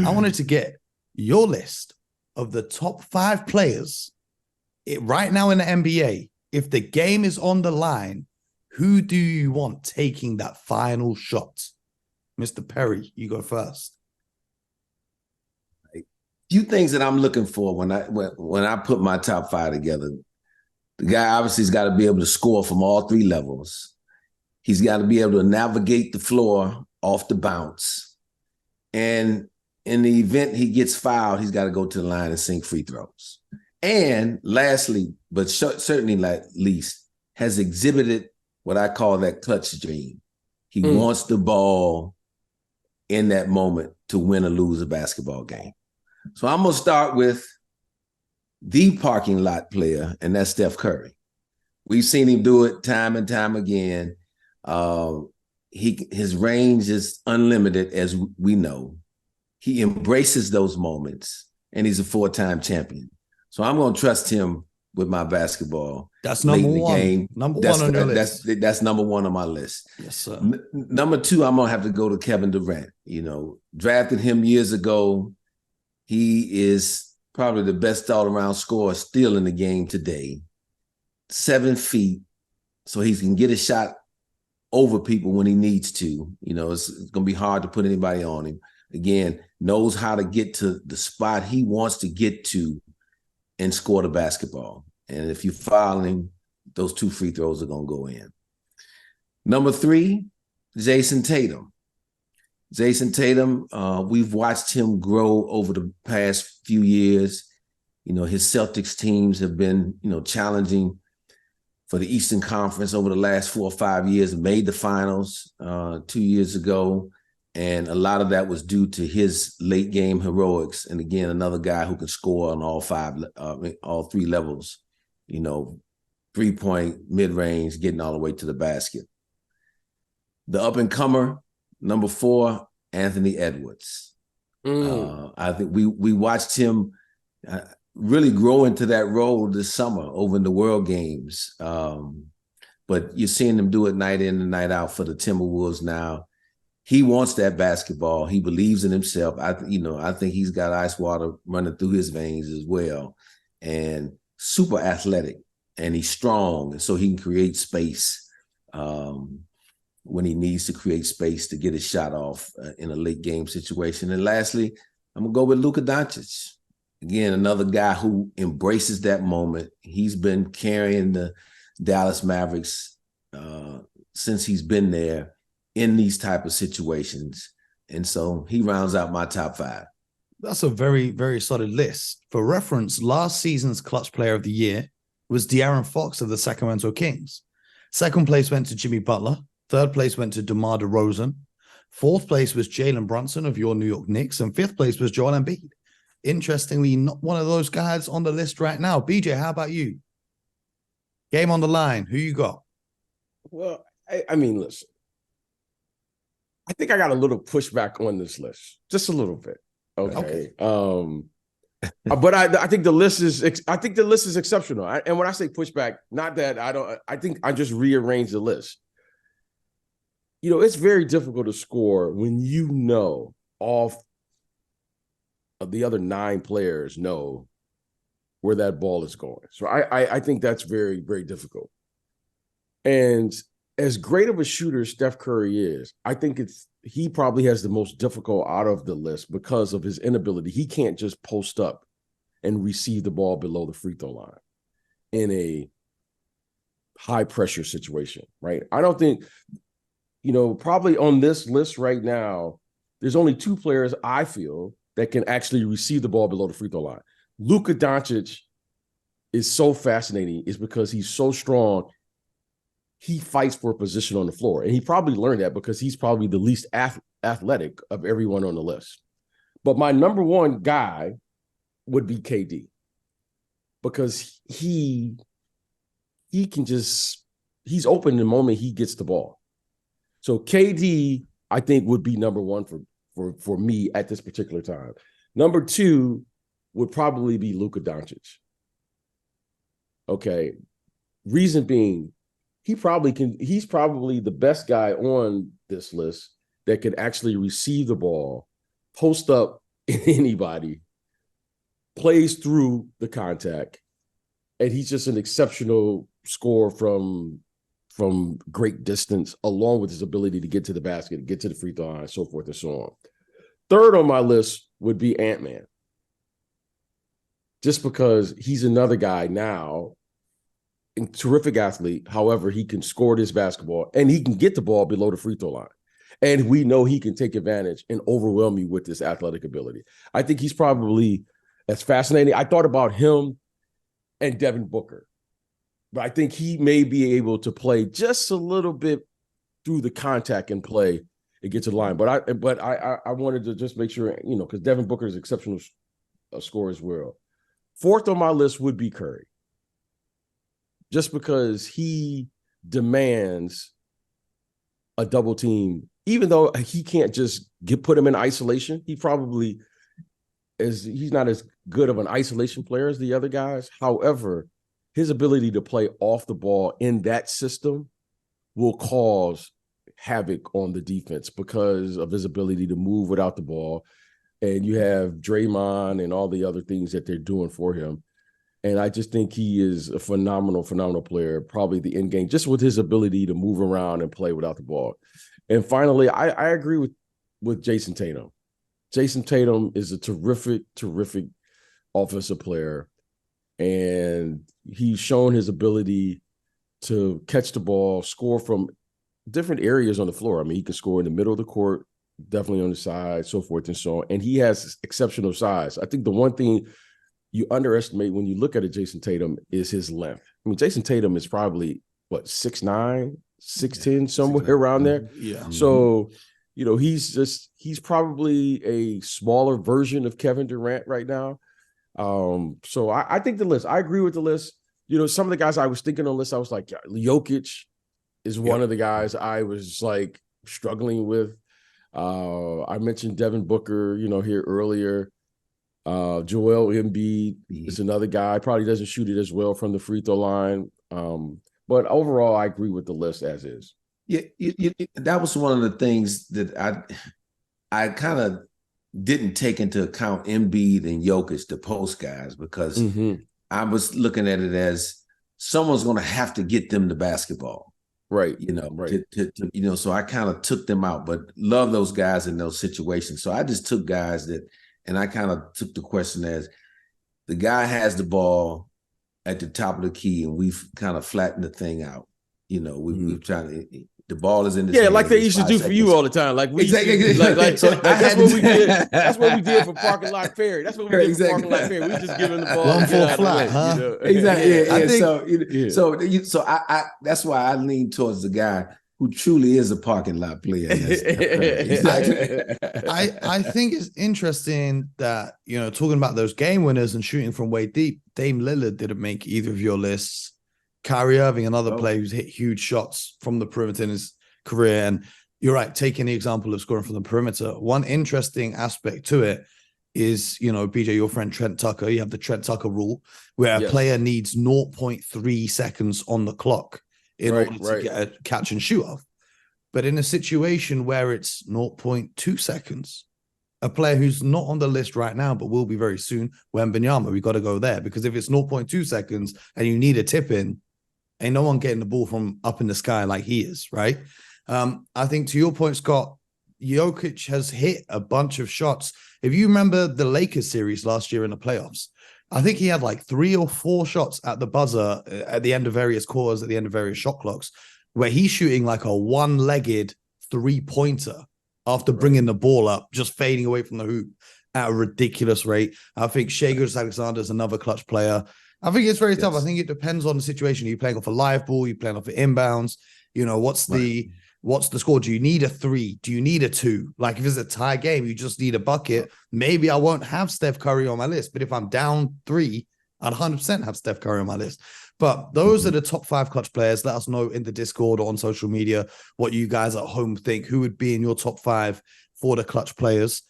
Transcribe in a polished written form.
I wanted to get your list of the top 5 players right now in the NBA. If the game is on the line, who do you want taking that final shot? Mr. Perry, you go first. Few things that I'm looking for when I put my top 5 together. The guy obviously has got to be able to score from all 3 levels. He's got to be able to navigate the floor off the bounce. And in the event he gets fouled, he's got to go to the line and sink free throws. And lastly, but certainly not least, has exhibited what I call that clutch dream. He wants the ball in that moment to win or lose a basketball game. So I'm going to start with the parking lot player, and that's Steph Curry. We've seen him do it time and time again. His range is unlimited, as we know. He embraces those moments, and he's a 4-time champion. So I'm going to trust him with my basketball. That's number one. Game. Number one on your list. That's number one on my list. Yes, sir. Number 2, I'm going to have to go to Kevin Durant. Drafted him years ago. He is probably the best all-around scorer still in the game today. 7 feet, so he can get a shot over people when he needs to. It's going to be hard to put anybody on him. Again, knows how to get to the spot he wants to get to and score the basketball. And if you foul him, those 2 free throws are going to go in. Number 3, Jason Tatum. Jason Tatum, we've watched him grow over the past few years. His Celtics teams have been, challenging for the Eastern Conference over the last 4 or 5 years, made the finals 2 years ago. And a lot of that was due to his late game heroics. And again, another guy who can score on all 3 levels, 3-point, mid-range, getting all the way to the basket. The up-and-comer, number 4, Anthony Edwards. I think we watched him really grow into that role this summer over in the World Games. But you're seeing him do it night in and night out for the Timberwolves now. He wants that basketball. He believes in himself. I think he's got ice water running through his veins as well, and super athletic. And he's strong, and so he can create space when he needs to create space to get his shot off in a late game situation. And lastly, I'm gonna go with Luka Doncic. Again, another guy who embraces that moment. He's been carrying the Dallas Mavericks since he's been there in these type of situations. And so he rounds out my top 5. That's a very, very solid list. For reference, last season's clutch player of the year was De'Aaron Fox of the Sacramento Kings. Second place went to Jimmy Butler. Third place went to DeMar DeRozan. Fourth place was Jalen Brunson of your New York Knicks. And fifth place was Joel Embiid. Interestingly, not one of those guys on the list right now. BJ, how about you? Game on the line. Who you got? Well, I mean, listen. I think I got a little pushback on this list, just a little bit. Okay. But I think the list is exceptional. And when I say pushback, not that I think I just rearranged the list. It's very difficult to score when all of the other 9 players know where that ball is going. So I think that's very, very difficult. And as great of a shooter as Steph Curry is, I think he probably has the most difficult out of the list because of his inability. He can't just post up and receive the ball below the free throw line in a high pressure situation, right? I don't think, probably on this list right now, there's only 2 players I feel that can actually receive the ball below the free throw line. Luka Doncic is so fascinating is because he's so strong. He fights for a position on the floor. And he probably learned that because he's probably the least athletic of everyone on the list. But my number 1 guy would be KD because he can he's open the moment he gets the ball. So KD, I think, would be number 1 for me at this particular time. Number 2 would probably be Luka Doncic. Okay. Reason being, he's probably the best guy on this list that can actually receive the ball, post up in anybody, plays through the contact, and he's just an exceptional scorer from great distance, along with his ability to get to the basket, get to the free throw line, so forth and so on. Third on my list would be Ant-Man. Just because he's another guy now, a terrific athlete. However, he can score this basketball and he can get the ball below the free throw line. And we know he can take advantage and overwhelm you with this athletic ability. I think he's probably as fascinating. I thought about him and Devin Booker, but I think he may be able to play just a little bit through the contact and play and get to the line. But I wanted to just make sure, because Devin Booker is exceptional scorer as well. Fourth on my list would be Curry, just because he demands a double team, even though he can't just put him in isolation. He probably he's not as good of an isolation player as the other guys. However, his ability to play off the ball in that system will cause havoc on the defense because of his ability to move without the ball. And you have Draymond and all the other things that they're doing for him. And I just think he is a phenomenal player, probably the end game, just with his ability to move around and play without the ball. And finally, I agree with Jason Tatum. Jason Tatum is a terrific offensive player. And he's shown his ability to catch the ball, score from different areas on the floor. I mean, he can score in the middle of the court, definitely on the side, so forth and so on. And he has exceptional size. I think the one thing you underestimate when you look at a Jason Tatum is his length. I mean, Jason Tatum is probably, 6'9", 6'10", somewhere around there. Yeah. So, he's probably a smaller version of Kevin Durant right now. So I think the list, I agree with the list. Some of the guys I was thinking on the list, I was like, Jokic is one of the guys I was like struggling with. I mentioned Devin Booker, here earlier. Joel Embiid is another guy. Probably doesn't shoot it as well from the free throw line. But overall, I agree with the list as is. Yeah, that was one of the things that I kind of didn't take into account Embiid and Jokic, the post guys, because I was looking at it as someone's going to have to get them the basketball. Right. Right. So I kind of took them out, but love those guys in those situations. So I just took guys and I kind of took the question as the guy has the ball at the top of the key and we've kind of flattened the thing out. We've tried to, the ball is in the like they used to do for you all the time. Like we exactly. That's what we did. That's what we did for Parking Lot Perry. That's what we did for Parking Lot Perry. We just give him the ball. 1-4 flat, huh? Exactly. Yeah. So I that's why I lean towards the guy who truly is a parking lot player. I think it's interesting that, talking about those game winners and shooting from way deep, Dame Lillard didn't make either of your lists. Kyrie Irving, another player who's hit huge shots from the perimeter in his career. And you're right, taking the example of scoring from the perimeter. One interesting aspect to it is, BJ, your friend Trent Tucker, you have the Trent Tucker rule where a player needs 0.3 seconds on the clock in order to get a catch and shoot off. But in a situation where it's 0.2 seconds, a player who's not on the list right now, but will be very soon, Wembanyama, we got to go there, because if it's 0.2 seconds and you need a tip in, ain't no one getting the ball from up in the sky like he is, right? I think to your point, Scott, Jokic has hit a bunch of shots. If you remember the Lakers series last year in the playoffs, I think he had like 3 or 4 shots at the buzzer at the end of various quarters, at the end of various shot clocks, where he's shooting like a one-legged three-pointer after bringing the ball up, just fading away from the hoop at a ridiculous rate. I think Shai Gilgeous-Alexander is another clutch player. I think it's very tough. I think it depends on the situation. Are you playing off a live ball? Are you playing off an inbounds? What's the score? Do you need a 3? Do you need a 2? Like if it's a tie game, you just need a bucket. Maybe I won't have Steph Curry on my list, but if I'm down 3, I'd 100% have Steph Curry on my list. But those are the top 5 clutch players. Let us know in the Discord or on social media what you guys at home think. Who would be in your top 5 for the clutch players?